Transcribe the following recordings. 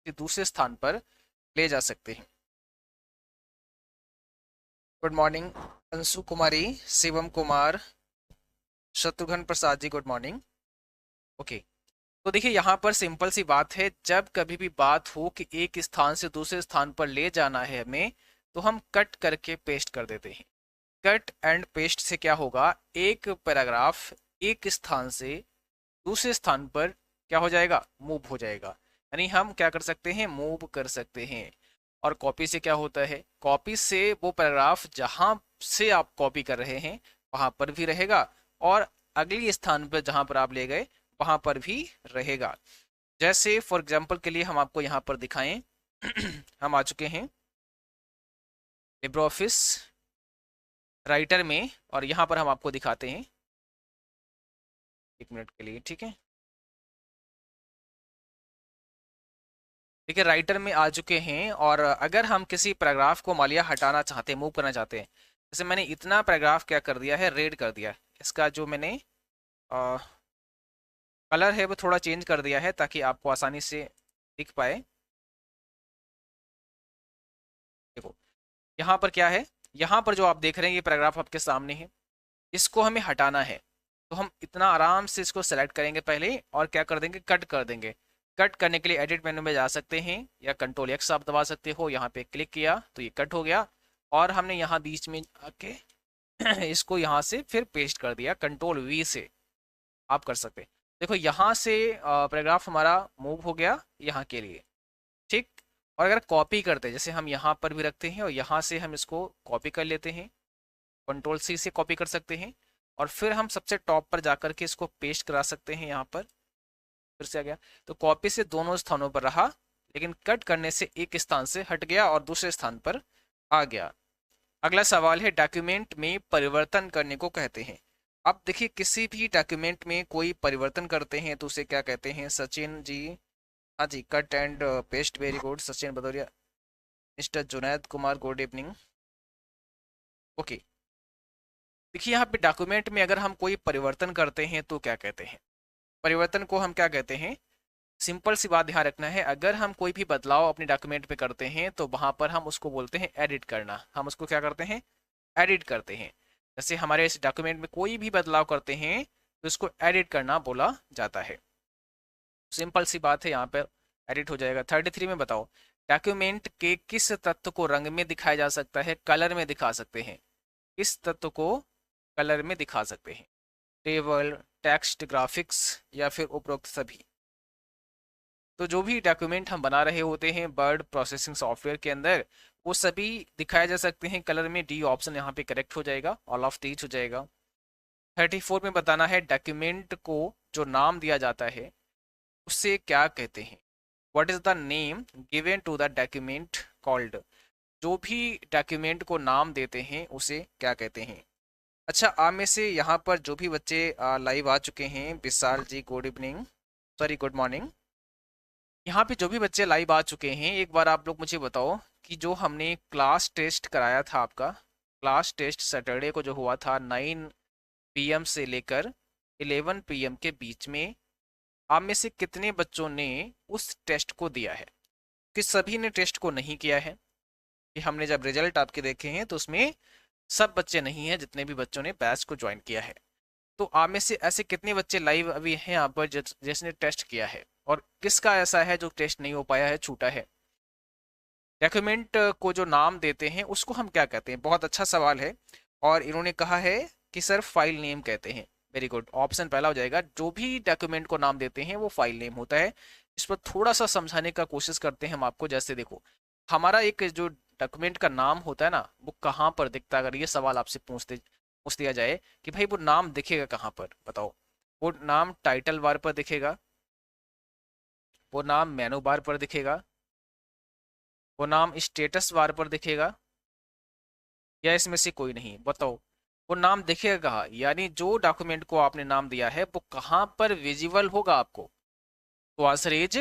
दूसरे स्थान पर ले जा सकते हैं। गुड मॉर्निंग अंशु कुमारी, Shivam Kumar, Shatrughan Prasad ji, good morning. Okay, तो देखिए यहाँ पर सिंपल सी बात है, जब कभी भी बात हो कि एक स्थान से दूसरे स्थान पर ले जाना है हमें, तो हम कट करके पेस्ट कर देते हैं। कट एंड पेस्ट से क्या होगा, एक पैराग्राफ एक स्थान से दूसरे स्थान पर क्या हो जाएगा, मूव हो जाएगा। यानी हम क्या कर सकते हैं, मूव कर सकते हैं। और कॉपी से क्या होता है, कॉपी से वो पैराग्राफ जहां से आप कॉपी कर रहे हैं वहां पर भी रहेगा, और अगली स्थान पर जहां पर आप ले गए वहां पर भी रहेगा। जैसे फॉर एग्जाम्पल के लिए हम आपको यहाँ पर दिखाएं हम आ चुके हैं लिब्रे ऑफिस राइटर में, और यहाँ पर हम आपको दिखाते हैं, 1 मिनट के लिए, ठीक है। देखिए राइटर में आ चुके हैं, और अगर हम किसी पैराग्राफ को मान लिया हटाना चाहते हैं, मूव करना चाहते हैं, जैसे मैंने इतना पैराग्राफ क्या कर दिया है, रेड कर दिया। इसका जो मैंने कलर है वो थोड़ा चेंज कर दिया है ताकि आपको आसानी से दिख पाए। देखो यहाँ पर क्या है, यहाँ पर जो आप देख रहे हैं ये पैराग्राफ आपके सामने है, इसको हमें हटाना है। तो हम इतना आराम से इसको सेलेक्ट करेंगे पहले, और क्या कर देंगे, कट कर देंगे। कट करने के लिए एडिट मेनू में जा सकते हैं, या कंट्रोल एक्स आप दबा सकते हो। यहाँ पे क्लिक किया तो ये कट हो गया, और हमने यहाँ बीच में आके इसको यहाँ से फिर पेस्ट कर दिया, कंट्रोल वी से आप कर सकते हैं। देखो यहाँ से पैराग्राफ हमारा मूव हो गया यहाँ के लिए, ठीक। और अगर कॉपी करते हैं, जैसे हम यहाँ पर भी रखते हैं और यहाँ से हम इसको कॉपी कर लेते हैं, कंट्रोल सी से कॉपी कर सकते हैं, और फिर हम सबसे टॉप पर जाकर के इसको पेस्ट करा सकते हैं। यहाँ पर फिर से आ गया, तो कॉपी से दोनों स्थानों पर रहा, लेकिन कट करने से एक स्थान से हट गया और दूसरे स्थान पर आ गया। अगला सवाल है, डॉक्यूमेंट में परिवर्तन करने को कहते हैं। अब देखिए किसी भी डॉक्यूमेंट में कोई परिवर्तन करते हैं तो उसे क्या कहते हैं, सचिन जी, हाँ जी, cut and paste, very good Sachin Bhadauria. Mister Junaid Kumar, good evening. Okay, देखिए यहाँ पे डॉक्यूमेंट में अगर हम कोई परिवर्तन करते हैं तो क्या कहते हैं, परिवर्तन को हम क्या कहते हैं। सिंपल सी बात ध्यान रखना है, अगर हम कोई भी बदलाव अपने डॉक्यूमेंट पे करते हैं तो वहां पर हम उसको बोलते हैं एडिट करना। हम उसको क्या करते हैं, एडिट करते हैं। जैसे हमारे इस डॉक्यूमेंट में कोई भी बदलाव करते हैं तो इसको एडिट करना बोला जाता है। सिंपल सी बात है, यहाँ पर एडिट हो जाएगा। 33 में बताओ, डॉक्यूमेंट के किस तत्व को रंग में दिखाया जा सकता है, कलर में दिखा सकते हैं। किस तत्व को कलर में दिखा सकते हैं, टेबल, टेक्स्ट, ग्राफिक्स, या फिर उपरोक्त सभी। तो जो भी डॉक्यूमेंट हम बना रहे होते हैं वर्ड प्रोसेसिंग सॉफ्टवेयर के अंदर, वो सभी दिखाए जा सकते हैं कलर में। डी ऑप्शन यहाँ पे करेक्ट हो जाएगा, ऑल ऑफ दीज हो जाएगा। 34 में बताना है, डॉक्यूमेंट को जो नाम दिया जाता है उससे क्या कहते हैं। What is the name given to the document called. जो भी डॉक्यूमेंट को नाम देते हैं उसे क्या कहते हैं। अच्छा, आप में से यहाँ पर जो भी बच्चे लाइव आ चुके हैं, Vishal ji good evening, sorry good morning. यहाँ पे जो भी बच्चे लाइव आ चुके हैं, एक बार आप लोग मुझे बताओ कि जो हमने क्लास टेस्ट कराया था, आपका क्लास टेस्ट सैटरडे को जो हुआ था 9 PM से लेकर 11 PM के बीच में, आप में से कितने बच्चों ने उस टेस्ट को दिया है। कि सभी ने टेस्ट को नहीं किया है, कि हमने जब रिजल्ट आपके देखे हैं तो उसमें सब बच्चे नहीं हैं जितने भी बच्चों ने बैच को ज्वाइन किया है। तो आप में से ऐसे कितने बच्चे लाइव अभी हैं यहाँ पर जिसने टेस्ट किया है, और किसका ऐसा है जो टेस्ट नहीं हो पाया है, छूटा है। डॉक्यूमेंट को जो नाम देते हैं उसको हम क्या कहते हैं, बहुत अच्छा सवाल है। और इन्होंने कहा है कि सर फाइल नेम कहते हैं। वेरी गुड, ऑप्शन पहला हो जाएगा। जो भी डॉक्यूमेंट को नाम देते हैं वो फाइल नेम होता है। इस पर थोड़ा सा समझाने का कोशिश करते हैं हम आपको। जैसे देखो, हमारा एक जो डॉक्यूमेंट का नाम होता है ना, वो कहाँ पर दिखता है। अगर ये सवाल आपसे पूछ दिया जाए कि भाई वो नाम दिखेगा कहाँ पर, बताओ। वो नाम टाइटल बार पर दिखेगा, वो नाम मेनू बार पर दिखेगा, वो नाम स्टेटस बार पर दिखेगा, या इसमें से कोई नहीं, बताओ। वो नाम दिखेगा कहाँ, यानी जो डॉक्यूमेंट को आपने नाम दिया है वो कहाँ पर विजिबल होगा आपको। तो आंसर इज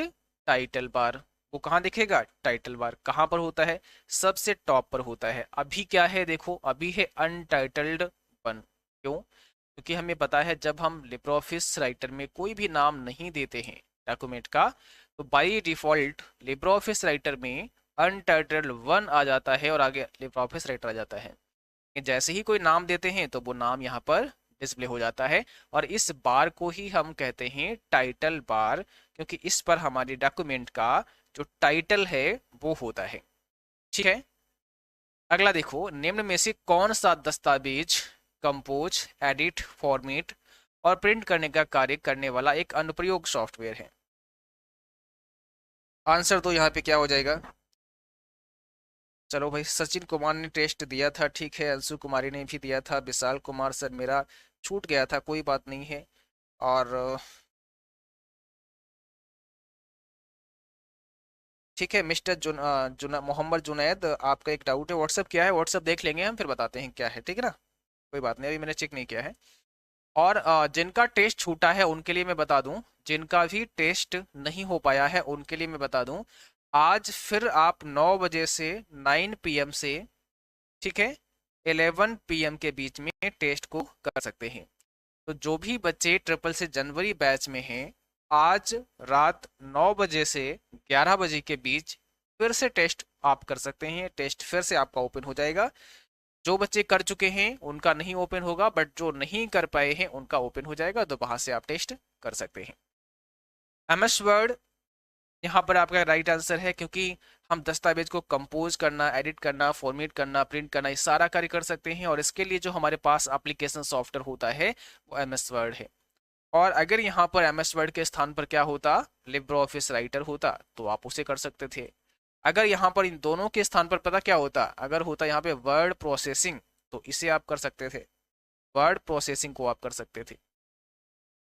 टाइटल बार। वो कहाँ दिखेगा, टाइटल बार। कहाँ पर होता है, सबसे टॉप पर होता है। अभी क्या है, देखो अभी है अनटाइटल्ड 1। क्यों, क्योंकि हमें पता है जब हम लिब्रे ऑफिस राइटर में कोई भी नाम नहीं देते हैं डॉक्यूमेंट का, तो by default Libre office writer में अनटाइटल्ड 1 आ जाता है और आगे लिब्रे ऑफिस राइटर आ जाता है। जैसे ही कोई नाम देते हैं तो वो नाम यहाँ पर डिस्प्ले हो जाता है, और इस बार को ही हम कहते हैं टाइटल बार, क्योंकि इस पर हमारे डॉक्यूमेंट का जो टाइटल है वो होता है। ठीक है, अगला देखो, निम्न में से कौन सा दस्तावेज कंपोज, एडिट, फॉर्मेट और प्रिंट करने का कार्य करने वाला एक अनुप्रयोग सॉफ्टवेयर है? आंसर तो यहाँ पे क्या हो जाएगा? चलो भाई, सचिन कुमार ने टेस्ट दिया था, ठीक है, अंशु कुमारी ने भी दिया था, विशाल कुमार सर मेरा छूट गया था, कोई बात नहीं है। और ठीक है, मिस्टर मोहम्मद जुनैद, आपका एक डाउट है, व्हाट्सअप क्या है? व्हाट्सअप देख लेंगे हम, फिर बताते हैं क्या है, ठीक है ना? कोई बात नहीं, अभी मैंने चेक नहीं किया है। और जिनका टेस्ट छूटा है उनके लिए मैं बता दूं, जिनका भी टेस्ट नहीं हो पाया है उनके लिए मैं बता दूं, आज फिर आप 9 बजे से 9 PM से, ठीक है, 11 PM के बीच में टेस्ट को कर सकते हैं। तो जो भी बच्चे ट्रिपल से जनवरी बैच में हैं, आज रात 9 बजे से 11 बजे के बीच फिर से टेस्ट आप कर सकते हैं, टेस्ट फिर से आपका ओपन हो जाएगा। जो बच्चे कर चुके हैं उनका नहीं ओपन होगा, बट जो नहीं कर पाए हैं उनका ओपन हो जाएगा, तो वहां से आप टेस्ट कर सकते हैं। MS वर्ड यहाँ पर आपका राइट आंसर है, क्योंकि हम दस्तावेज को कंपोज करना, एडिट करना, फॉर्मेट करना, प्रिंट करना, ये सारा कार्य कर सकते हैं, और इसके लिए जो हमारे पास एप्लीकेशन सॉफ्टवेयर होता है वो MS वर्ड है। और अगर यहाँ पर MS वर्ड के स्थान पर क्या होता, लिब्रे ऑफिस राइटर होता, तो आप उसे कर सकते थे। अगर यहाँ पर इन दोनों के स्थान पर पता क्या होता, अगर होता यहाँ पे वर्ड प्रोसेसिंग, तो इसे आप कर सकते थे, वर्ड प्रोसेसिंग को आप कर सकते थे।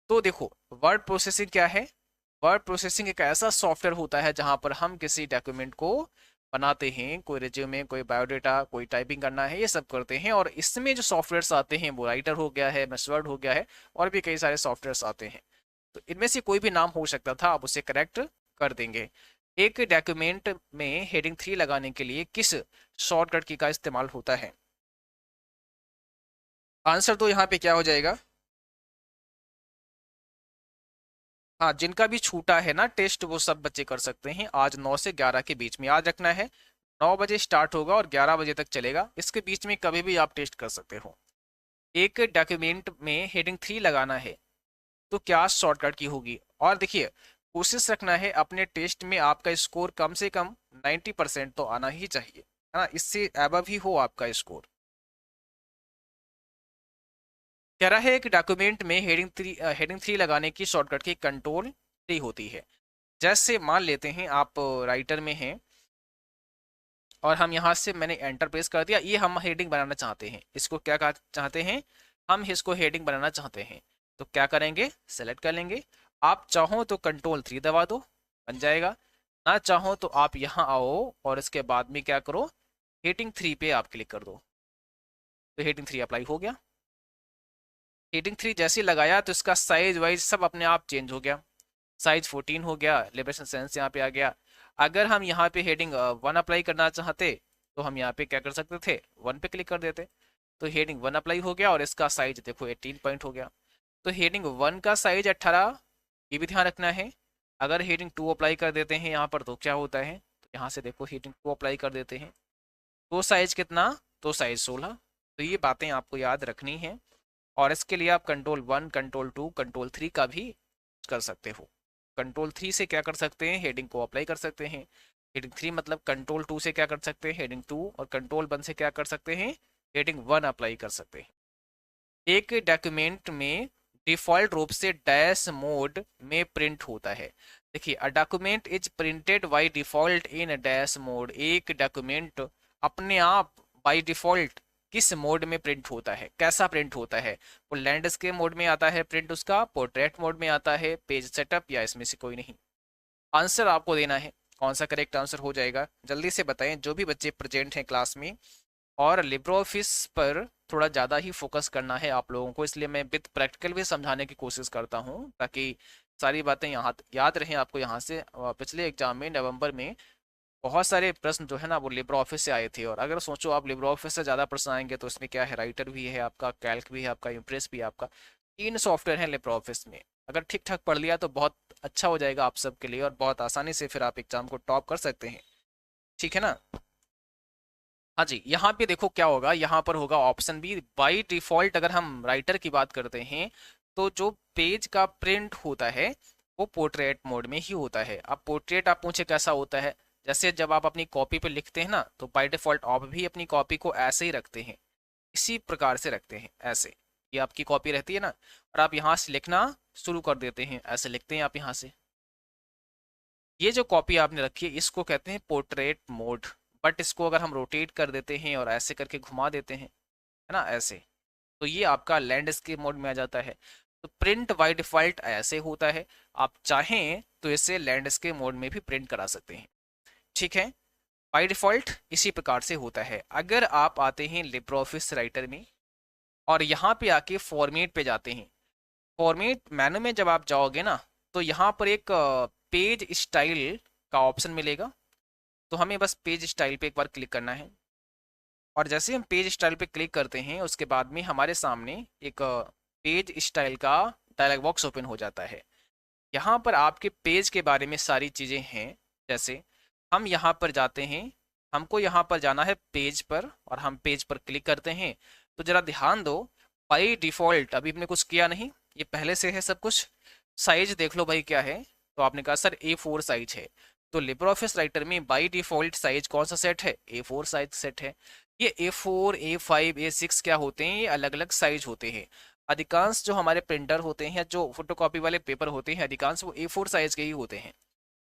तो देखो, वर्ड प्रोसेसिंग क्या है? वर्ड प्रोसेसिंग एक ऐसा सॉफ्टवेयर होता है जहां पर हम किसी डॉक्यूमेंट को बनाते हैं, कोई रिज्यूमे, कोई बायोडाटा, कोई टाइपिंग करना है, ये सब करते हैं, और इसमें जो सॉफ्टवेयर्स आते हैं वो राइटर हो गया है, MS वर्ड हो गया है, और भी कई सारे सॉफ्टवेयर्स आते हैं। तो इनमें से कोई भी नाम हो सकता था, आप उसे करेक्ट कर देंगे। एक डॉक्यूमेंट में हेडिंग 3 लगाने के लिए किस शॉर्टकट की का इस्तेमाल होता है? आंसर तो यहाँ पे क्या हो जाएगा? हाँ, जिनका भी छूटा है ना टेस्ट, वो सब बच्चे कर सकते हैं, आज 9 से 11 के बीच में याद रखना है। 9 बजे स्टार्ट होगा और 11 बजे तक चलेगा, इसके बीच में कभी भी आप टेस्ट कर सकते हो। एक डॉक्यूमेंट में हेडिंग 3 लगाना है तो क्या शॉर्टकट की होगी? और देखिए, कोशिश रखना है अपने टेस्ट में आपका स्कोर कम से कम 90% तो आना ही चाहिए, है ना, इससे एबव ही हो आपका स्कोर। कह रहा है एक डॉक्यूमेंट में हेडिंग 3 लगाने की शॉर्टकट की कंट्रोल 3 होती है। जैसे मान लेते हैं आप राइटर में हैं, और हम यहाँ से, मैंने एंटर प्रेस कर दिया, ये हम हेडिंग बनाना चाहते हैं, इसको क्या चाहते हैं, हम इसको हेडिंग बनाना चाहते हैं, तो क्या करेंगे, सेलेक्ट कर लेंगे। आप चाहो तो कंट्रोल 3 दबा दो, बन जाएगा। ना चाहो तो आप यहाँ आओ और इसके बाद में क्या करो, हेडिंग 3 पे आप क्लिक कर दो, तो हेडिंग 3 अप्लाई हो गया। हेडिंग 3 जैसे लगाया तो इसका साइज वाइज सब अपने आप चेंज हो गया, साइज 14 हो गया, लिबरेशन सेंस यहाँ पे आ गया। अगर हम यहाँ पे हेडिंग 1 अप्लाई करना चाहते तो हम यहाँ पे क्या कर सकते थे, 1 पे क्लिक कर देते, तो हेडिंग 1 अप्लाई हो गया और इसका साइज देखो 18 पॉइंट हो गया। तो हेडिंग 1 का साइज 18, ये भी ध्यान रखना है। अगर हेडिंग 2 अप्लाई कर देते हैं यहाँ पर तो क्या होता है, तो यहाँ से देखो हेडिंग 2 अप्लाई कर देते हैं, तो साइज कितना, तो साइज 16। तो ये बातें आपको याद रखनी है, और इसके लिए आप कंट्रोल 1, कंट्रोल 2, कंट्रोल 3 का भी कर सकते हो। कंट्रोल 3 से क्या कर सकते हैं, हेडिंग को अप्लाई कर सकते हैं। हेडिंग 3 मतलब कंट्रोल 2 से क्या कर सकते हैं, हेडिंग 2, और कंट्रोल 1 से क्या कर सकते हैं, हेडिंग 1 अप्लाई कर सकते हैं। एक डॉक्यूमेंट में डिफॉल्ट रूप से डैश मोड में प्रिंट होता है। देखिए, a document is printed by default in dash mode. एक डॉक्यूमेंट अपने आप बाय डिफॉल्ट किस मोड में प्रिंट होता है, कैसा प्रिंट होता है? वो लैंडस्केप मोड में आता है प्रिंट उसका, पोर्ट्रेट मोड में आता है, पेज सेटअप, या इसमें से कोई नहीं? आंसर आपको देना है, कौन सा करेक्ट आंसर हो जाएगा, जल्दी से बताएं, जो भी बच्चे प्रेजेंट हैं क्लास में। और लिब्रे ऑफिस पर थोड़ा ज़्यादा ही फोकस करना है आप लोगों को, इसलिए मैं विद प्रैक्टिकल भी समझाने की कोशिश करता हूँ, ताकि सारी बातें यहाँ याद रहें आपको। यहाँ से पिछले एग्जाम में नवंबर में बहुत सारे प्रश्न जो है ना वो लिब्रे ऑफिस से आए थे, और अगर सोचो आप लिब्रे ऑफिस से ज़्यादा प्रश्न आएंगे तो इसमें क्या है, राइटर भी है आपका, कैल्क भी है आपका, इम्प्रेस भी है आपका, 3 सॉफ्टवेयर हैं लिब्रे ऑफिस में। अगर ठीक ठाक पढ़ लिया तो बहुत अच्छा हो जाएगा आप सबके लिए, और बहुत आसानी से फिर आप एग्जाम को टॉप कर सकते हैं। ठीक है ना। हाँ जी, यहाँ पे देखो क्या होगा, यहाँ पर होगा ऑप्शन बी। बाई डिफॉल्ट अगर हम राइटर की बात करते हैं तो जो पेज का प्रिंट होता है वो पोर्ट्रेट मोड में ही होता है। अब पोर्ट्रेट आप पूछे कैसा होता है, जैसे जब आप अपनी कॉपी पे लिखते हैं ना, तो बाय डिफॉल्ट आप भी अपनी कॉपी को ऐसे ही रखते हैं, इसी प्रकार से रखते हैं ऐसे। ये आपकी कॉपी रहती है ना, और आप यहाँ से लिखना शुरू कर देते हैं, ऐसे लिखते हैं आप यहाँ से। ये जो कॉपी आपने रखी है इसको कहते हैं पोर्ट्रेट मोड। बट इसको अगर हम रोटेट कर देते हैं और ऐसे करके घुमा देते हैं, है ना ऐसे, तो ये आपका लैंडस्केप मोड में आ जाता है। तो प्रिंट बाय डिफॉल्ट ऐसे होता है, आप चाहें तो इसे लैंडस्केप मोड में भी प्रिंट करा सकते हैं। ठीक है, बाय डिफॉल्ट इसी प्रकार से होता है। अगर आप आते हैं लिब्रे ऑफिस राइटर में और यहाँ पे आके फॉर्मेट पे जाते हैं, फॉर्मेट मेनू में जब आप जाओगे ना, तो यहाँ पर एक पेज स्टाइल का ऑप्शन मिलेगा। तो हमें बस पेज स्टाइल पे एक बार क्लिक करना है, और जैसे हम पेज स्टाइल पे क्लिक करते हैं उसके बाद में हमारे सामने एक पेज स्टाइल का डायलॉग बॉक्स ओपन हो जाता है। यहाँ पर आपके पेज के बारे में सारी चीज़ें हैं। जैसे हम यहाँ पर जाते हैं, हमको यहाँ पर जाना है पेज पर, और हम पेज पर क्लिक करते हैं। तो जरा ध्यान दो, बाई डिफ़ॉल्ट अभी हमने कुछ किया नहीं, ये पहले से है सब कुछ। साइज देख लो भाई क्या है, तो आपने कहा सर A4 साइज है। तो लिब्रे ऑफिस राइटर में बाई डिफ़ॉल्ट साइज कौन सा सेट है, A4 साइज सेट है। ये A4 A5 A6 क्या होते हैं, ये अलग अलग साइज होते हैं। अधिकांश जो हमारे प्रिंटर होते हैं, जो फोटोकॉपी वाले पेपर होते हैं, अधिकांश वो A4 साइज के ही होते हैं।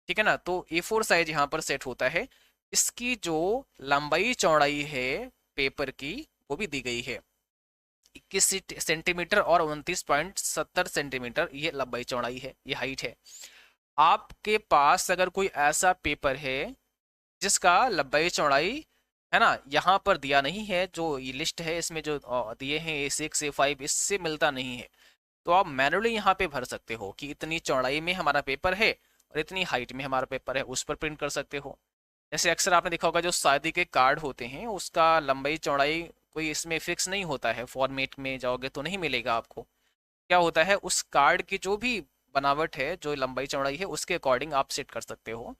ठीक है ना, तो A4 साइज यहाँ पर सेट होता है। इसकी जो लंबाई चौड़ाई है पेपर की, वो भी दी गई है 21 सेंटीमीटर और 29.70 सेंटीमीटर, ये लंबाई चौड़ाई है, ये हाइट है। आपके पास अगर कोई ऐसा पेपर है जिसका लंबाई चौड़ाई, है ना, यहाँ पर दिया नहीं है, जो ये लिस्ट है इसमें जो दिए हैं A6 A5, इससे मिलता नहीं है, तो आप मैनुअली यहाँ पे भर सकते हो कि इतनी चौड़ाई में हमारा पेपर है और इतनी हाइट में हमारा पेपर है, उस पर प्रिंट कर सकते हो। जैसे अक्सर आपने देखा होगा जो शादी के कार्ड होते हैं उसका लंबाई चौड़ाई कोई इसमें फिक्स नहीं होता है, फॉर्मेट में जाओगे तो नहीं मिलेगा आपको। क्या होता है, उस कार्ड की जो भी बनावट है, जो लंबाई चौड़ाई है, उसके अकॉर्डिंग आप सेट कर सकते हो।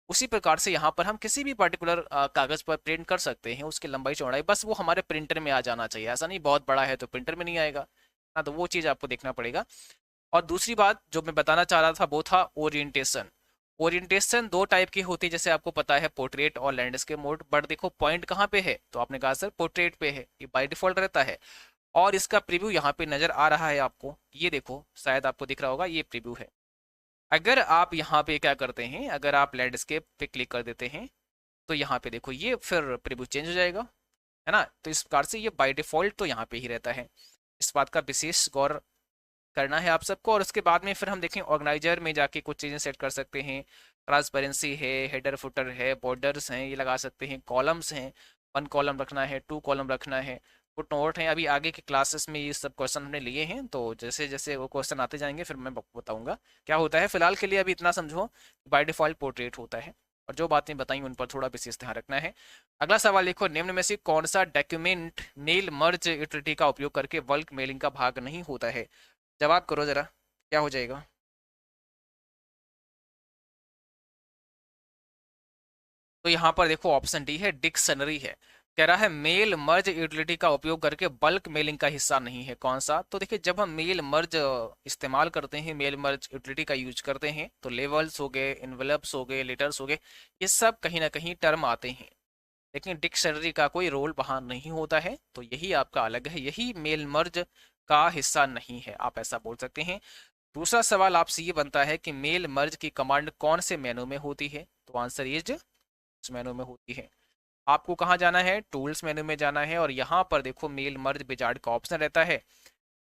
उसी प्रकार से यहाँ पर हम किसी भी पर्टिकुलर कागज पर प्रिंट कर सकते हैं उसकी लंबाई चौड़ाई, बस वो हमारे प्रिंटर में आ जाना चाहिए। ऐसा नहीं बहुत बड़ा है तो प्रिंटर में नहीं आएगा, हाँ, तो वो चीज़ आपको देखना पड़ेगा। और दूसरी बात जो मैं बताना चाह रहा था वो था ओरिएंटेशन। ओरिएंटेशन दो टाइप की होती है, जैसे आपको पता है पोर्ट्रेट और लैंडस्केप मोड। बट देखो पॉइंट कहाँ पे है, तो आपने कहा सर पोर्ट्रेट पे है, ये बाय डिफॉल्ट रहता है। और इसका प्रीव्यू यहाँ पे नजर आ रहा है आपको, ये देखो शायद आपको दिख रहा होगा, ये प्रीव्यू है। अगर आप यहाँ पे क्या करते हैं, अगर आप लैंडस्केप पे क्लिक कर देते हैं तो यहाँ पे देखो ये फिर प्रीव्यू चेंज हो जाएगा, है ना। तो इस प्रकार से ये बाय डिफॉल्ट तो यहाँ पे ही रहता है। इस बात का विशेष गौर करना है आप सबको। और उसके बाद में फिर हम देखें ऑर्गेनाइजर में जाके कुछ चीज़ें सेट कर सकते हैं। ट्रांसपेरेंसी है, हेडर फुटर है, बॉर्डर्स हैं, ये लगा सकते हैं, कॉलम्स हैं, 1 कॉलम रखना है, 2 कॉलम रखना है, फुट नोट है। अभी आगे के क्लासेस में ये सब क्वेश्चन हमने लिए हैं, तो जैसे जैसे वो क्वेश्चन आते जाएंगे फिर मैं बताऊंगा क्या होता है। फिलहाल के लिए अभी इतना समझो, बाय डिफॉल्ट पोर्ट्रेट होता है, और जो बातें बताई उन पर थोड़ा विशेष ध्यान रखना है। अगला सवाल देखो, निम्न में से कौन सा डॉक्यूमेंट नेल मर्ज यूटिलिटी का उपयोग करके बल्क मेलिंग का भाग नहीं होता है। जवाब करो जरा, क्या हो जाएगा। तो यहाँ पर देखो ऑप्शन डी है, डिक्शनरी है। कह रहा है मेल मर्ज यूटिलिटी का उपयोग करके बल्क मेलिंग का हिस्सा नहीं है। कौन सा, तो देखिए जब हम मेल मर्ज इस्तेमाल करते हैं, मेल मर्ज यूटिलिटी का यूज करते हैं, तो लेवल्स हो गए, इन्वेलप्स हो गए, लेटर्स हो गए, ये सब कहीं ना कहीं टर्म आते हैं, लेकिन डिक्शनरी का कोई रोल वहाँ नहीं होता है। तो यही आपका अलग है, यही मेल मर्ज का हिस्सा नहीं है, आप ऐसा बोल सकते हैं। दूसरा सवाल आपसे ये बनता है कि मेल मर्ज की कमांड कौन से मेनू में होती है, तो आंसर इज इस मेनू में होती है। आपको कहाँ जाना है, टूल्स मेनू में जाना है, और यहाँ पर देखो मेल मर्ज विजार्ड का ऑप्शन रहता है।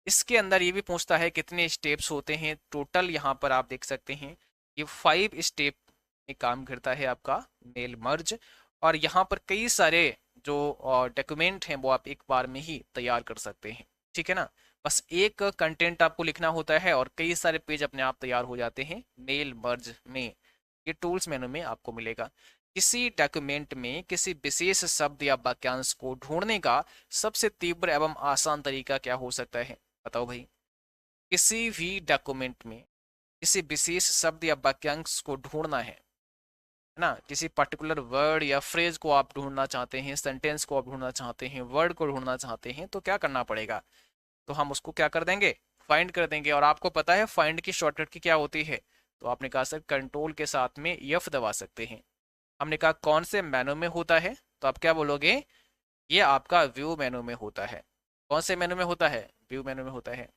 इसके अंदर ये भी पूछता है कितने स्टेप्स होते हैं टोटल, यहाँ पर आप देख सकते हैं ये 5 स्टेप में काम करता है आपका मेल मर्ज। और यहाँ पर कई सारे जो डॉक्यूमेंट हैं वो आप एक बार में ही तैयार कर सकते हैं। ठीक है ना, बस एक कंटेंट आपको लिखना होता है और कई सारे पेज अपने आप तैयार हो जाते हैं मेल मर्ज में। ये टूल्स मेनू में आपको मिलेगा। किसी डॉक्यूमेंट में किसी विशेष शब्द या वाक्यांश को ढूंढने का सबसे तीव्र एवं आसान तरीका क्या हो सकता है, बताओ भाई। किसी भी डॉक्यूमेंट में किसी विशेष शब्द या वाक्यांश को ढूंढना है ना, किसी पर्टिकुलर वर्ड या फ्रेज को आप ढूंढना चाहते हैं, सेंटेंस को आप ढूंढना चाहते हैं, वर्ड को ढूंढना चाहते हैं, तो क्या करना पड़ेगा? तो हम उसको क्या कर देंगे, फाइंड कर देंगे। और आपको पता है फाइंड की शॉर्टकट की क्या होती है? तो आपने कहा सर कंट्रोल के साथ में F दबा सकते हैं। हमने कहा कौन से मेनू में होता है? तो आप क्या बोलोगे? ये आपका व्यू मेनू में होता है। कौन से मेनू में होता है? व्यू मेनू में होता है।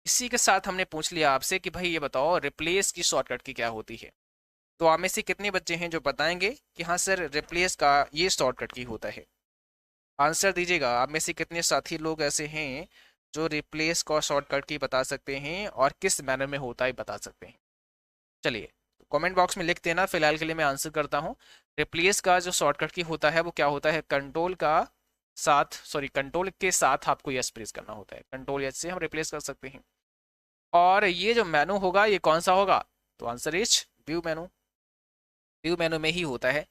इसी के साथ हमने पूछ लिया आपसे कि भाई ये बताओ रिप्लेस की शॉर्टकट की क्या होती है। तो आप में से कितने बच्चे हैं जो बताएंगे कि हाँ सर रिप्लेस का ये शॉर्टकट की होता है? आंसर दीजिएगा। आप में से कितने साथी लोग ऐसे हैं जो रिप्लेस का शॉर्टकट की बता सकते हैं और किस मैनर में होता है बता सकते हैं? चलिए कमेंट बॉक्स में लिख देना। फिलहाल के लिए मैं आंसर करता हूँ। रिप्लेस का जो शॉर्टकट की होता है वो क्या होता है? कंट्रोल के साथ आपको यस प्रेस करना होता है। कंट्रोल यस से हम रिप्लेस कर सकते हैं। और ये जो मेनू होगा ये कौन सा होगा? तो answer is view menu. View मेनू में ही होता है।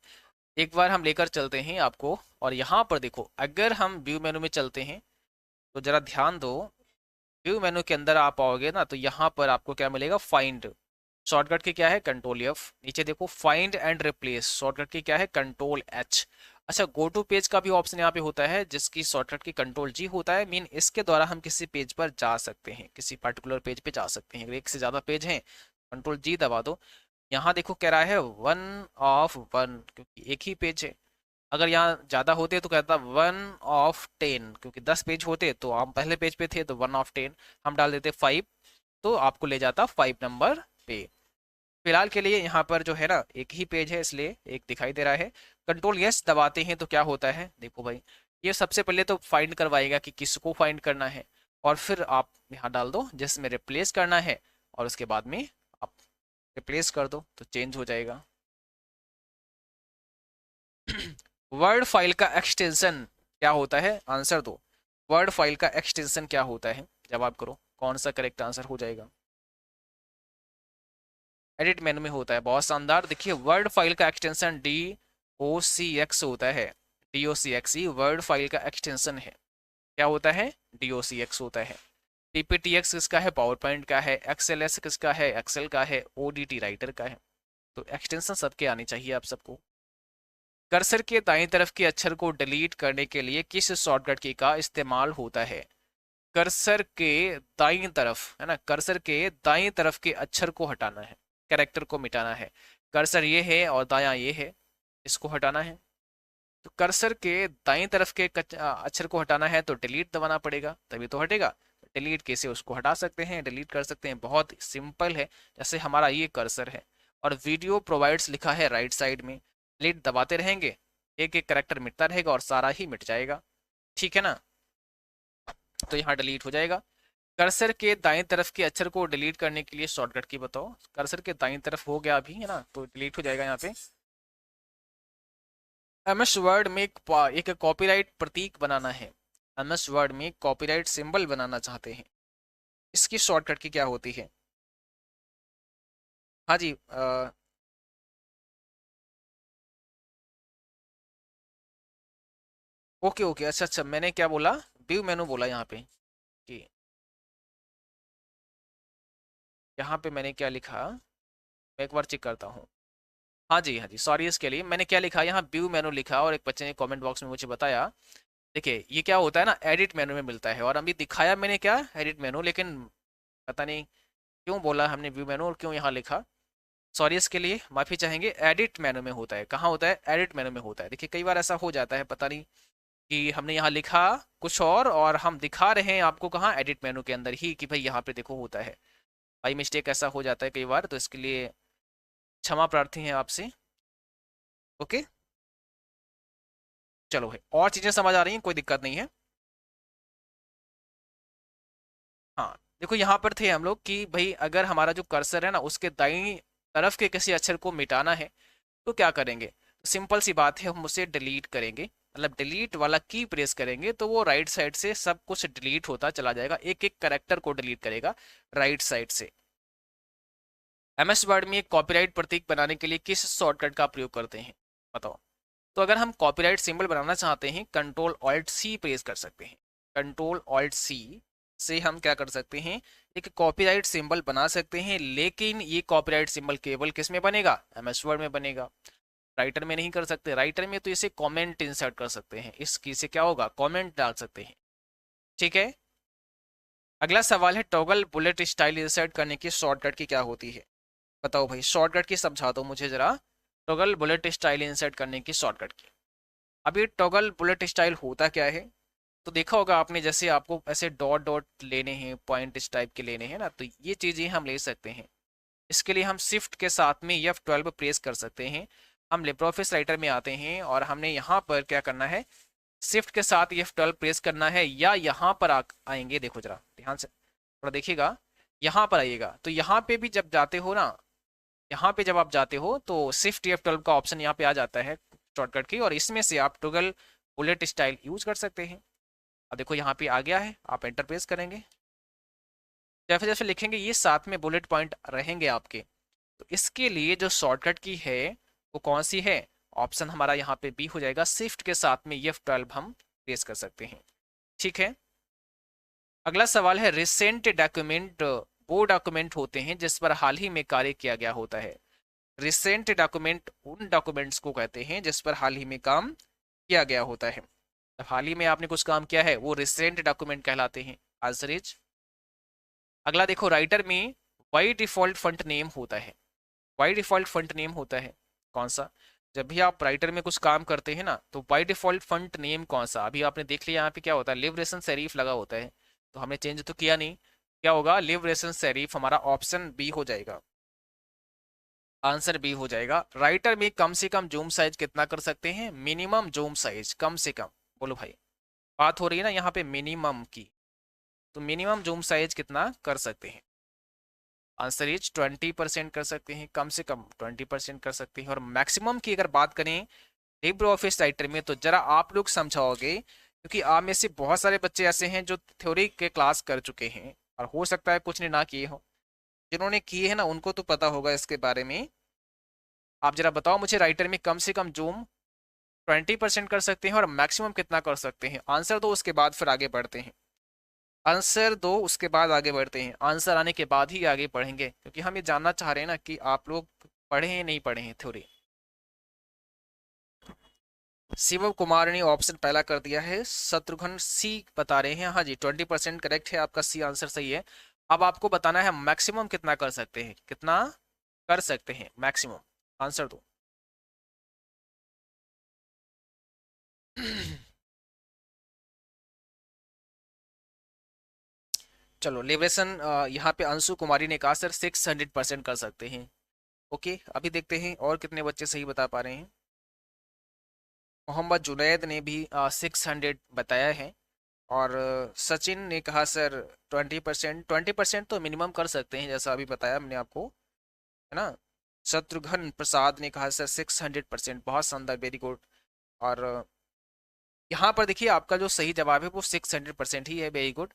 एक बार हम लेकर चलते हैं आपको, और यहाँ पर देखो अगर हम व्यू मेनू में चलते हैं तो जरा ध्यान दो। व्यू मेनू के अंदर आप आओगे ना तो यहाँ पर आपको क्या मिलेगा? फाइंड। शॉर्टकट की क्या है? Control F। नीचे देखो फाइंड एंड रिप्लेस, शॉर्टकट की क्या है? Control H। अच्छा गो टू पेज का भी ऑप्शन यहाँ पे होता है जिसकी शॉर्टकट की कंट्रोल G होता है। मीन इसके द्वारा हम किसी पेज पर जा सकते हैं, किसी पर्टिकुलर पेज पे जा सकते हैं। अगर एक से ज़्यादा पेज हैं कंट्रोल G दबा दो। यहाँ देखो कह रहा है 1 of 1 क्योंकि एक ही पेज है। अगर यहाँ ज़्यादा होते तो कहता 1 of 10 क्योंकि 10 पेज होते तो हम पहले पेज पे थे तो 1 of 10। हम डाल देते 5 तो आपको ले जाता 5 नंबर पे। फिलहाल के लिए यहाँ पर जो है ना एक ही पेज है इसलिए एक दिखाई दे रहा है। कंट्रोल यस दबाते हैं तो क्या होता है देखो भाई। ये सबसे पहले तो फाइंड करवाएगा कि किसको फाइंड करना है, और फिर आप यहाँ डाल दो जिसमें रिप्लेस करना है, और उसके बाद में आप रिप्लेस कर दो तो चेंज हो जाएगा। वर्ड फाइल का एक्सटेंशन क्या होता है? आंसर दो। वर्ड फाइल का एक्सटेंशन क्या होता है? जवाब करो कौन सा करेक्ट आंसर हो जाएगा। एडिट मेनू में होता है। बहुत शानदार। देखिए वर्ड फाइल का एक्सटेंशन DOCX होता है। DOCX ही वर्ड फाइल का एक्सटेंशन है। क्या होता है? DOCX होता है। PPTX किसका है? पावर पॉइंट का है। XLS किसका है? एक्सेल का है। ODT राइटर का है। तो एक्सटेंशन सबके आनी चाहिए आप सबको। कर्सर के दाईं तरफ के अक्षर को डिलीट करने के लिए किस शॉर्टकट की का इस्तेमाल होता है? कर्सर के दाईं तरफ है ना, कर्सर के दाईं तरफ के अक्षर को हटाना है, कैरेक्टर को मिटाना है। कर्सर ये है और दायां ये है, इसको हटाना है। तो कर्सर के दाईं तरफ के अक्षर को हटाना है तो डिलीट दबाना पड़ेगा तभी तो हटेगा। डिलीट कैसे उसको हटा सकते हैं, डिलीट कर सकते हैं? बहुत सिंपल है। जैसे हमारा ये कर्सर है और वीडियो प्रोवाइड्स लिखा है राइट साइड में, डिलीट दबाते रहेंगे एक एक करेक्टर मिटता रहेगा और सारा ही मिट जाएगा। ठीक है ना? तो यहाँ डिलीट हो जाएगा। कर्सर के दाईं तरफ के अक्षर को डिलीट करने के लिए शॉर्टकट की बताओ। कर्सर के दाईं तरफ हो गया अभी है ना तो डिलीट हो जाएगा यहाँ पे। MS वर्ड में एक कॉपीराइट प्रतीक बनाना है। MS वर्ड में कॉपीराइट सिंबल बनाना चाहते हैं, इसकी शॉर्टकट की क्या होती है? हाँ जी ओके ओके अच्छा अच्छा, मैंने क्या बोला? व्यू मेनू बोला यहाँ पे जी। यहाँ पे मैंने क्या लिखा? मैं एक बार चेक करता हूँ। हाँ जी हाँ जी, सॉरी इसके लिए। मैंने क्या लिखा यहाँ? व्यू मेनू लिखा और एक बच्चे ने कमेंट बॉक्स में मुझे बताया। देखिए ये क्या होता है ना, एडिट मेनू में मिलता है। और अभी दिखाया मैंने क्या? एडिट मेनू। लेकिन पता नहीं क्यों बोला हमने व्यू मेनू और क्यों यहाँ लिखा। सॉरी इसके लिए, माफी चाहेंगे। एडिट मेनू में होता है। कहाँ होता है? एडिट मेनू में होता है। देखिए कई बार ऐसा हो जाता है, पता नहीं कि हमने यहाँ लिखा कुछ और हम दिखा रहे हैं आपको कहाँ? एडिट मेनू के अंदर ही, कि भाई यहाँ पे देखो होता है। भाई मिस्टेक ऐसा हो जाता है कई बार, तो इसके लिए क्षमा प्रार्थी हैं आपसे। ओके चलो भाई, और चीजें समझ आ रही हैं? कोई दिक्कत नहीं है। हाँ देखो यहाँ पर थे हम लोग कि भाई अगर हमारा जो कर्सर है ना उसके दाईं तरफ के किसी अक्षर को मिटाना है तो क्या करेंगे? तो सिंपल सी बात है, हम उसे डिलीट करेंगे। मतलब डिलीट वाला की प्रेस करेंगे तो वो राइट साइड से सब कुछ डिलीट होता चला जाएगा, एक एक करेक्टर को डिलीट करेगा राइट साइड से। MS वर्ड में एक कॉपीराइट प्रतीक बनाने के लिए किस शॉर्टकट का प्रयोग करते हैं? बताओ। तो अगर हम कॉपीराइट सिंबल बनाना चाहते हैं कंट्रोल ऑल्ट सी प्रेस कर सकते हैं। कंट्रोल ऑल्ट सी से हम क्या कर सकते हैं, एक कॉपीराइट सिंबल बना सकते हैं, लेकिन ये कॉपीराइट सिंबल केवल किस में बनेगा, एमएस वर्ड में बनेगा। राइटर में नहीं कर सकते। राइटर में तो इसे कमेंट इंसर्ट कर सकते हैं, इस की से क्या होगा, कमेंट डाल सकते हैं। ठीक है। अगला सवाल है टॉगल बुलेट स्टाइल इंसर्ट करने की शॉर्टकट की क्या होती है। बताओ भाई, शॉर्टकट की समझा दो मुझे जरा। टॉगल बुलेट स्टाइल इंसर्ट करने की शॉर्टकट की। अब ये टॉगल बुलेट स्टाइल होता क्या है, तो देखा होगा आपने, जैसे आपको ऐसे डॉट डॉट लेने हैं, पॉइंट इस टाइप के लेने हैं ना, तो ये चीज़ें हम ले सकते हैं। इसके लिए हम शिफ्ट के साथ में F12 प्रेस कर सकते हैं। हम लिब्रे ऑफिस राइटर में आते हैं और हमने यहाँ पर क्या करना है, शिफ्ट के साथ F12 प्रेस करना है, या यहाँ पर आएंगे, देखो जरा ध्यान से थोड़ा देखिएगा, यहाँ पर आइएगा, तो यहाँ पे भी जब जाते हो ना, यहाँ पे जब आप जाते हो तो शिफ्ट F12 का ऑप्शन यहाँ पे आ जाता है शॉर्टकट की, और इसमें से आप टॉगल बुलेट स्टाइल यूज कर सकते हैं। अब देखो यहाँ पे आ गया है, आप एंटर प्रेस करेंगे, जैसे जैसे लिखेंगे ये साथ में बुलेट पॉइंट रहेंगे आपके। तो इसके लिए जो शॉर्टकट की है वो कौन सी है, ऑप्शन हमारा यहाँ पे बी हो जाएगा, शिफ्ट के साथ में F12 हम प्रेस कर सकते हैं। ठीक है। अगला सवाल है रिसेंट डॉक्यूमेंट, वो डॉक्यूमेंट होते हैं जिस पर हाल ही में कार्य किया गया होता है। रिसेंट डॉक्यूमेंट उन डॉक्यूमेंट्स को कहते हैं जिस पर हाल ही में काम किया गया होता है। जब हाल ही में आपने कुछ काम किया है वो रिसेंट डॉक्यूमेंट कहलाते हैं। Answer is. अगला देखो, राइटर में बाई डिफॉल्ट फंट नेम होता है। बाई डिफॉल्ट फंट नेम होता है कौन सा, जब भी आप राइटर में कुछ काम करते हैं ना, तो बाई डिफॉल्ट फंट नेम कौन सा, अभी आपने देख लिया यहाँ पे क्या होता है, लिबरेशन सेरिफ लगा होता है, तो हमने चेंज तो किया नहीं, क्या होगा, लिबरेशन सेरिफ हमारा ऑप्शन बी हो जाएगा। आंसर बी हो जाएगा। राइटर में कम से कम जूम साइज कितना कर सकते हैं, मिनिमम जूम साइज, कम से कम, बोलो भाई, बात हो रही है ना यहाँ पे मिनिमम की, तो मिनिमम जूम साइज कितना कर सकते हैं। आंसर इज 20% कर सकते हैं, कम से कम 20% कर सकते हैं। और मैक्सिमम की अगर बात करें लिब्रे ऑफिस राइटर में, तो जरा आप लोग समझाओगे, क्योंकि आप में से बहुत सारे बच्चे ऐसे हैं जो थ्योरी के क्लास कर चुके हैं, और हो सकता है कुछ ने ना किए हो, जिन्होंने किए हैं ना उनको तो पता होगा इसके बारे में। आप जरा बताओ मुझे, राइटर में कम से कम जूम 20% कर सकते हैं और मैक्सिमम कितना कर सकते हैं। आंसर दो, उसके बाद फिर आगे बढ़ते हैं। आंसर दो, उसके बाद आगे बढ़ते हैं। आंसर आने के बाद ही आगे बढ़ेंगे, क्योंकि हम ये जानना चाह रहे हैं ना कि आप लोग पढ़े हैं नहीं पढ़े हैं थ्योरी। शिव कुमार ने ऑप्शन पहला कर दिया है, शत्रुघ्न सी बता रहे हैं, हाँ जी 20% करेक्ट है आपका, सी आंसर सही है। अब आपको बताना है मैक्सिमम कितना कर सकते हैं, कितना कर सकते हैं मैक्सिमम, आंसर दो। चलो लिबरेशन, यहाँ पे अंशु कुमारी ने कहा सर 600% कर सकते हैं। ओके, अभी देखते हैं और कितने बच्चे सही बता पा रहे हैं। मोहम्मद जुनैद ने भी 600 बताया है, और सचिन ने कहा सर 20%, 20% तो मिनिमम कर सकते हैं, जैसा अभी बताया मैंने आपको, है ना। शत्रुघ्न प्रसाद ने कहा सर 600%, बहुत शानदार, वेरी गुड। और यहाँ पर देखिए आपका जो सही जवाब है वो 600% ही है, वेरी गुड।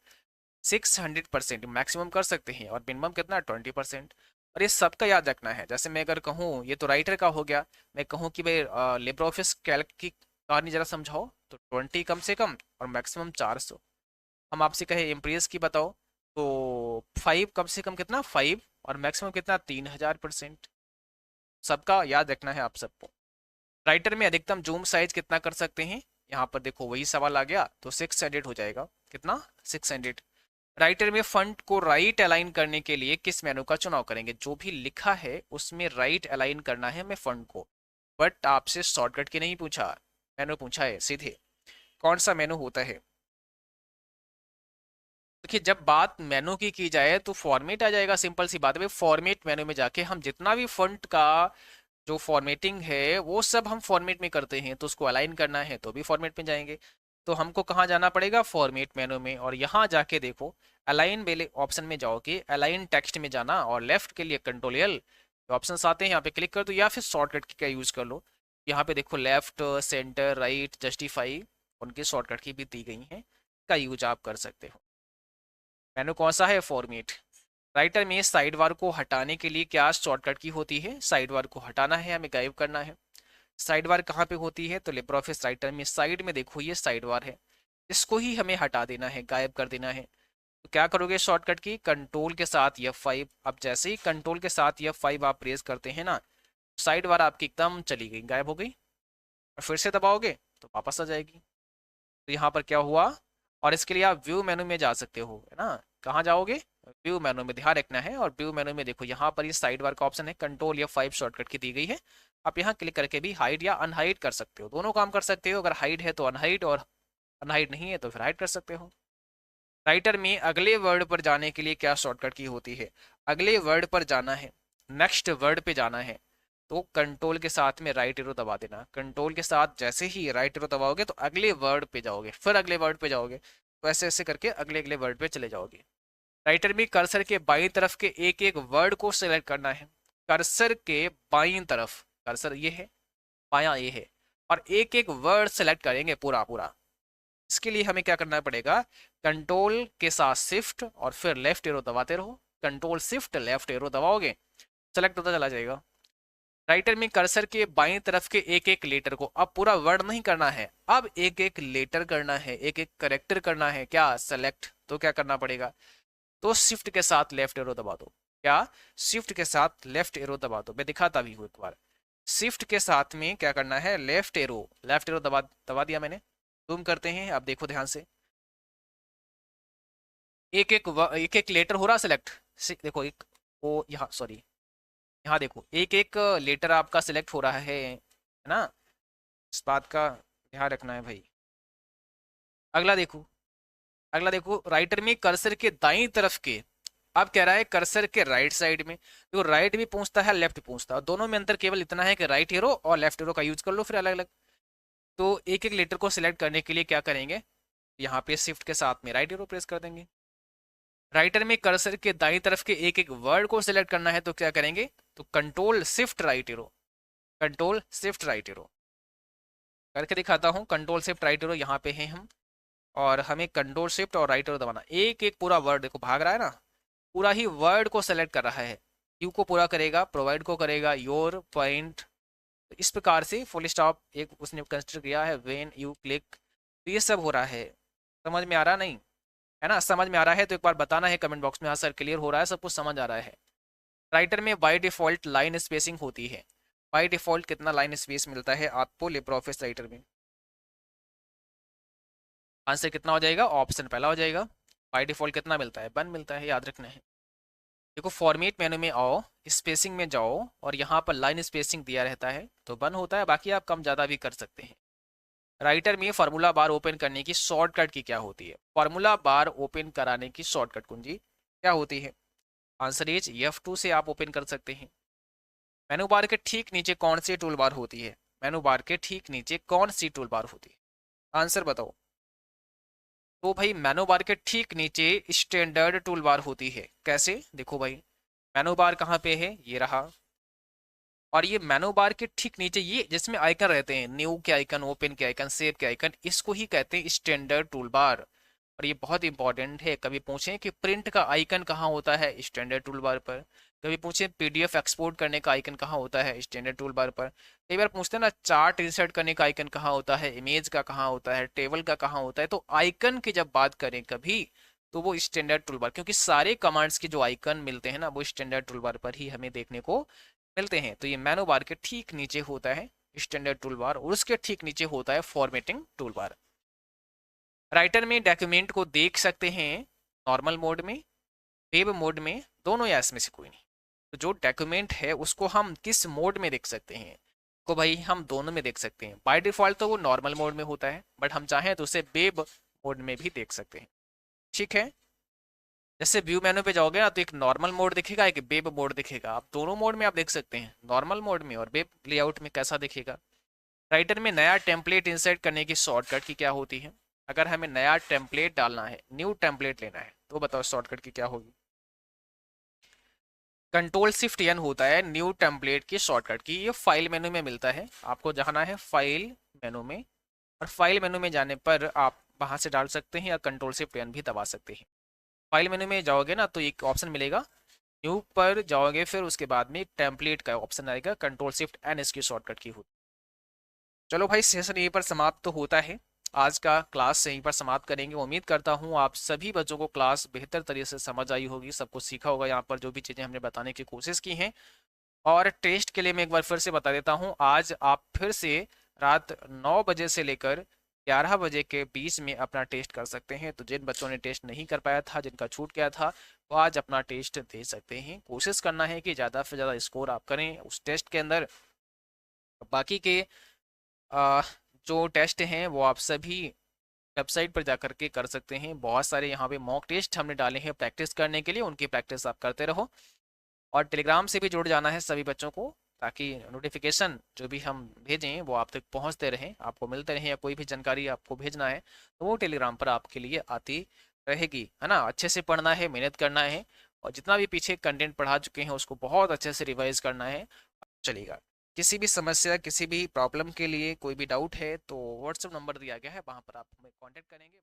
600% मैक्सिमम कर सकते हैं, और मिनिमम कितना, 20%। और ये सबका याद रखना है, जैसे मैं अगर कहूँ, ये तो राइटर का हो गया, मैं कहूँ कि भाई लिब्रे ऑफिस कैल्क की कहानी जरा समझाओ, तो 20 कम से कम और मैक्सिमम 400। हम आपसे कहे इम्प्रेस की बताओ, तो 5 कम से कम कितना, 5, और मैक्सिमम कितना, 3000%। सबका याद रखना है आप सबको। राइटर में अधिकतम जूम साइज कितना कर सकते हैं, यहाँ पर देखो वही सवाल आ गया, तो 600 हो जाएगा, कितना, 600। राइटर में फंट को राइट अलाइन करने के लिए किस मेनू का चुनाव करेंगे, जो भी लिखा है उसमें राइट अलाइन करना है हमें फंट को, बट आपसे शॉर्टकट की नहीं पूछा, मेनू पूछा है सीधे, कौन सा मेनू होता है। देखिए जब बात मेनू की जाए तो फॉर्मेट आ जाएगा, सिंपल सी बात है, फॉर्मेट मेनू में जाके हम जितना भी फंट का जो फॉर्मेटिंग है वो सब हम फॉर्मेट में करते हैं, तो उसको अलाइन करना है तो भी फॉर्मेट में जाएंगे। तो हमको कहाँ जाना पड़ेगा, फॉर्मेट मेनू में, और यहाँ जाके देखो अलाइन वाले ऑप्शन में जाओगे, अलाइन टेक्स्ट में जाना, और लेफ्ट के लिए कंट्रोल एल ऑप्शन आते हैं, यहाँ पे क्लिक कर दो, या फिर शॉर्टकट की का यूज कर लो। यहाँ पे देखो लेफ्ट, सेंटर, राइट, जस्टिफाई, उनकी शॉर्टकट की भी दी गई है, का यूज आप कर सकते हो। मेनू कौन सा है, फॉर्मेट। राइटर में साइड बार को हटाने के लिए क्या शॉर्टकट की होती है, साइड बार को हटाना है, हमें गायब करना है। साइड बार कहाँ पे होती है, तो लिब्रे ऑफिस राइटर में साइड में देखो ये साइड बार है, इसको ही हमें हटा देना है, गायब कर देना है। तो क्या करोगे शॉर्टकट की, कंट्रोल के साथ F5। अब जैसे ही कंट्रोल के साथ F5 आप प्रेस करते हैं ना, साइड बार आपकी एकदम चली गई, गायब हो गई। और फिर से दबाओगे तो वापस आ जाएगी। तो यहाँ पर क्या हुआ। और इसके लिए आप व्यू मेनू में जा सकते हो, है ना। कहाँ जाओगे, व्यू मेनू में ध्यान रखना है। और व्यू मेनू में देखो यहाँ पर ये साइड बार का ऑप्शन है, कंट्रोल F5 शॉर्टकट की दी गई है। आप यहाँ क्लिक करके भी हाइड या अनहाइड कर सकते हो, दोनों काम कर सकते हो। अगर हाइड है तो अनहाइड, और अनहाइड नहीं है तो फिर हाइड कर सकते हो। राइटर में अगले वर्ड पर जाने के लिए क्या शॉर्टकट की होती है, अगले वर्ड पर जाना है, नेक्स्ट वर्ड पे जाना है, तो कंट्रोल के साथ में राइट एरो दबा देना। कंट्रोल के साथ जैसे ही राइट एरो दबाओगे तो अगले वर्ड पे जाओगे, फिर अगले वर्ड पे जाओगे, तो ऐसे ऐसे करके अगले अगले वर्ड पे चले जाओगे। राइटर में कर्सर के बाईं तरफ के एक एक वर्ड को सिलेक्ट करना है। कर्सर के बाईं तरफ, कर्सर ये है, बायां ये है, और एक एक वर्ड सेलेक्ट करेंगे पूरा पूरा। इसके लिए हमें क्या करना पड़ेगा, कंट्रोल के साथ शिफ्ट और फिर लेफ्ट एरो दबाते रहो। कंट्रोल शिफ्ट लेफ्ट एरो दबाओगे, सेलेक्ट होता चला जाएगा। राइटर में कर्सर के बाईं तरफ के एक एक लेटर को, अब पूरा वर्ड नहीं करना है, अब एक एक लेटर करना है, एक एक करेक्टर करना है, क्या सेलेक्ट। तो क्या करना पड़ेगा, तो शिफ्ट के साथ लेफ्ट एरो दबा दो। क्या, शिफ्ट के साथ लेफ्ट एरो दबा दो। मैं दिखाता भी हूँ एक बार। शिफ्ट के साथ में क्या करना है, लेफ्ट एरो, लेफ्ट एरो दबा दबा दिया मैंने। जूम करते हैं, आप देखो ध्यान से, एक एक लेटर हो रहा सिलेक्ट। देखो एक, ओ यहाँ सॉरी, यहाँ देखो एक एक लेटर आपका सिलेक्ट हो रहा है ना। इस बात का ध्यान रखना है भाई। अगला देखो, अगला देखो, राइटर में कर्सर के दाईं तरफ के, अब कह रहा है कर्सर के राइट साइड में। देखो राइट भी पूछता है, लेफ्ट पूछता है, दोनों में अंतर केवल इतना है कि राइट एरो और लेफ्ट एरो का यूज कर लो फिर अलग अलग। तो एक एक लेटर को सिलेक्ट करने के लिए क्या करेंगे, यहाँ पे शिफ्ट के साथ में राइट एरो प्रेस कर देंगे। राइटर में कर्सर के दाईं तरफ के एक एक वर्ड को सिलेक्ट करना है तो क्या करेंगे, तो control shift right arrow, control shift right arrow करके दिखाता हूँ। कंट्रोल शिफ्ट राइट एरो यहाँ पे हैं हम, और हमें कंट्रोल शिफ्ट और राइट एरो दबाना। एक एक पूरा वर्ड देखो भाग रहा है ना, पूरा ही वर्ड को सेलेक्ट कर रहा है। यू को पूरा करेगा, प्रोवाइड को करेगा, योर पॉइंट, इस प्रकार से फुल स्टॉप एक उसने कंसिडर किया है, व्हेन यू क्लिक। तो ये सब हो रहा है, समझ में आ रहा नहीं, है ना। समझ में आ रहा है तो एक बार बताना है कमेंट बॉक्स में, हाँ सर क्लियर हो रहा है, सब कुछ समझ आ रहा है। राइटर में बाय डिफॉल्ट लाइन स्पेसिंग होती है। बाय डिफॉल्ट कितना लाइन स्पेस मिलता है आपको लिब्रे ऑफिस राइटर में, आंसर कितना हो जाएगा, ऑप्शन पहला हो जाएगा। बाय डिफॉल्ट कितना मिलता है, 1 मिलता है, याद रखना है। देखो फॉर्मेट मेनू में आओ, स्पेसिंग में जाओ, और यहाँ पर लाइन स्पेसिंग दिया रहता है तो 1 होता है, बाकी आप कम ज़्यादा भी कर सकते हैं। राइटर में फार्मूला बार ओपन करने की शॉर्टकट की क्या होती है, फार्मूला बार ओपन कराने की शॉर्टकट कुंजी क्या होती है, आंसर इज F2 से आप ओपन कर सकते हैं। मेनू बार के ठीक नीचे कौन सी टूल बार होती है, मेनू बार के ठीक नीचे कौन सी टूल बार होती है, आंसर बताओ। तो भाई मेनू बार के ठीक नीचे स्टैंडर्ड टूल बार होती है। कैसे, देखो भाई मेनू बार कहाँ पे है, ये रहा, और ये मेनू बार के ठीक नीचे ये जिसमें आइकन रहते हैं, न्यू के आइकन, ओपन के आइकन, सेव के आइकन, इसको ही कहते हैं स्टैंडर्ड टूल बार। और ये बहुत इंपॉर्टेंट है, कभी पूछें कि प्रिंट का आइकन कहाँ होता है, स्टैंडर्ड टूल बार पर। कभी पूछें पीडीएफ एक्सपोर्ट करने का आइकन कहाँ होता है, स्टैंडर्ड टूल बार पर। कई बार पूछते हैं ना चार्ट इंसर्ट करने का आइकन कहाँ होता है, इमेज का कहाँ होता है, टेबल का कहाँ होता है। तो आइकन की जब बात करें कभी, तो वो स्टैंडर्ड टूल बार, क्योंकि सारे कमांड्स के जो आइकन मिलते हैं ना वो स्टैंडर्ड टूल बार पर ही हमें देखने को मिलते हैं। तो ये मेनू बार के ठीक नीचे होता है स्टैंडर्ड टूल बार, और उसके ठीक नीचे होता है फॉर्मेटिंग टूल बार। राइटर में डॉक्यूमेंट को देख सकते हैं नॉर्मल मोड में, वेब मोड में, दोनों या इसमें से कोई नहीं। तो जो डॉक्यूमेंट है उसको हम किस मोड में देख सकते हैं, को भाई हम दोनों में देख सकते हैं। बाय डिफॉल्ट तो वो नॉर्मल मोड में होता है, बट हम चाहें तो उसे वेब मोड में भी देख सकते हैं, ठीक है। जैसे व्यू मेनू पे जाओगे ना तो एक नॉर्मल मोड दिखेगा, एक वेब मोड दिखेगा, आप दोनों मोड में आप देख सकते हैं, नॉर्मल मोड में और वेब लेआउट में कैसा दिखेगा। राइटर में नया टेम्पलेट इंसर्ट करने की शॉर्टकट की क्या होती है, अगर हमें नया टेम्पलेट डालना है, न्यू टेम्पलेट लेना है, तो बताओ शॉर्टकट की क्या होगी। कंट्रोल शिफ्ट एन होता है न्यू टेम्पलेट की शॉर्टकट की। ये फाइल मेनू में मिलता है, आपको जाना है फाइल मेनू में, और फाइल मेनू में जाने पर आप वहां से डाल सकते हैं या कंट्रोल शिफ्ट एन भी दबा सकते हैं। फाइल मेनू में जाओगे ना तो एक ऑप्शन मिलेगा, न्यू पर जाओगे, फिर उसके बाद में टेम्पलेट का ऑप्शन आएगा, कंट्रोल शिफ्ट एन इसकी शॉर्टकट की होती। चलो भाई सेशन यहीं पर समाप्त तो होता है। आज का क्लास यहीं पर समाप्त करेंगे। उम्मीद करता हूँ आप सभी बच्चों को क्लास बेहतर तरीके से समझ आई होगी, सब कुछ सीखा होगा यहाँ पर जो भी चीज़ें हमने बताने की कोशिश की हैं। और टेस्ट के लिए मैं एक बार फिर से बता देता हूँ, आज आप फिर से रात 9 बजे से लेकर 11 बजे के बीच में अपना टेस्ट कर सकते हैं। तो जिन बच्चों ने टेस्ट नहीं कर पाया था, जिनका छूट गया था, वो आज अपना टेस्ट दे सकते हैं। कोशिश करना है कि ज़्यादा से ज़्यादा स्कोर आप करें उस टेस्ट के अंदर। बाकी के आ, जो टेस्ट हैं वो आप सभी वेबसाइट पर जा करके कर सकते हैं। बहुत सारे यहाँ पे मॉक टेस्ट हमने डाले हैं प्रैक्टिस करने के लिए, उनकी प्रैक्टिस आप करते रहो। और टेलीग्राम से भी जुड़ जाना है सभी बच्चों को, ताकि नोटिफिकेशन जो भी हम भेजें वो आप तक पहुंचते रहें, आपको मिलते रहें, या कोई भी जानकारी आपको भेजना है तो वो टेलीग्राम पर आपके लिए आती रहेगी, है ना। अच्छे से पढ़ना है, मेहनत करना है, और जितना भी पीछे कंटेंट पढ़ा चुके हैं उसको बहुत अच्छे से रिवाइज करना है। चलेगा। किसी भी समस्या, किसी भी प्रॉब्लम के लिए कोई भी डाउट है तो व्हाट्सएप नंबर दिया गया है, वहाँ पर आप हमें कॉन्टेक्ट करेंगे।